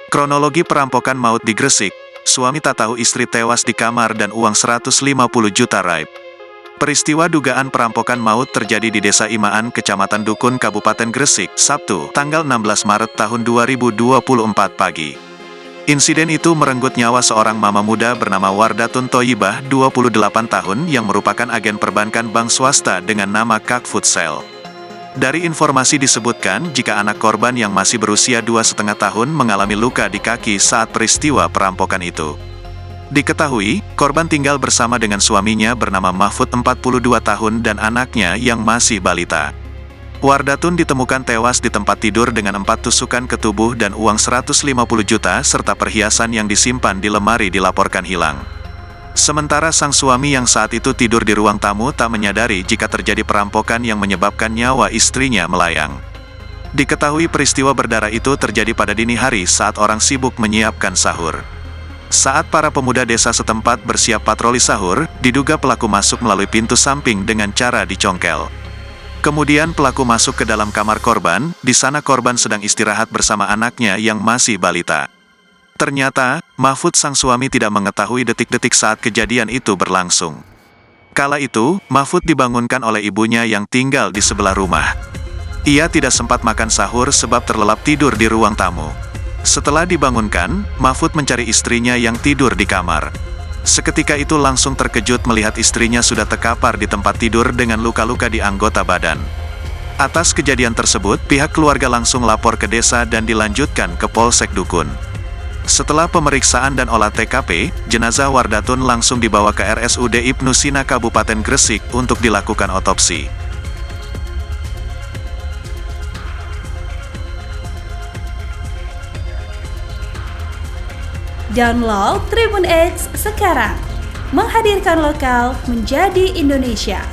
Kronologi perampokan maut di Gresik, suami tak tahu istri tewas di kamar dan uang 150 juta raib. Peristiwa dugaan perampokan maut terjadi di Desa Imaan, Kecamatan Dukun, Kabupaten Gresik, Sabtu, tanggal 16 Maret tahun 2024 pagi. Insiden itu merenggut nyawa seorang mama muda bernama Wardatun Thoyibah, 28 tahun, yang merupakan agen perbankan bank swasta dengan nama Kak Futsal. Dari informasi disebutkan jika anak korban yang masih berusia 2,5 tahun mengalami luka di kaki saat peristiwa perampokan itu. Diketahui, korban tinggal bersama dengan suaminya bernama Mahfud 42 tahun dan anaknya yang masih balita. Wardatun ditemukan tewas di tempat tidur dengan 4 tusukan ke tubuh dan uang 150 juta serta perhiasan yang disimpan di lemari dilaporkan hilang. Sementara sang suami yang saat itu tidur di ruang tamu tak menyadari jika terjadi perampokan yang menyebabkan nyawa istrinya melayang. Diketahui peristiwa berdarah itu terjadi pada dini hari saat orang sibuk menyiapkan sahur. Saat para pemuda desa setempat bersiap patroli sahur, diduga pelaku masuk melalui pintu samping dengan cara dicongkel. Kemudian pelaku masuk ke dalam kamar korban, di sana korban sedang istirahat bersama anaknya yang masih balita. Ternyata, Mahfud sang suami tidak mengetahui detik-detik saat kejadian itu berlangsung. Kala itu, Mahfud dibangunkan oleh ibunya yang tinggal di sebelah rumah. Ia tidak sempat makan sahur sebab terlelap tidur di ruang tamu. Setelah dibangunkan, Mahfud mencari istrinya yang tidur di kamar. Seketika itu langsung terkejut melihat istrinya sudah terkapar di tempat tidur dengan luka-luka di anggota badan. Atas kejadian tersebut, pihak keluarga langsung lapor ke desa dan dilanjutkan ke Polsek Dukun. Setelah pemeriksaan dan olah TKP, jenazah Wardatun langsung dibawa ke RSUD Ibnu Sina Kabupaten Gresik untuk dilakukan otopsi. Download Tribun X sekarang, menghadirkan lokal menjadi Indonesia.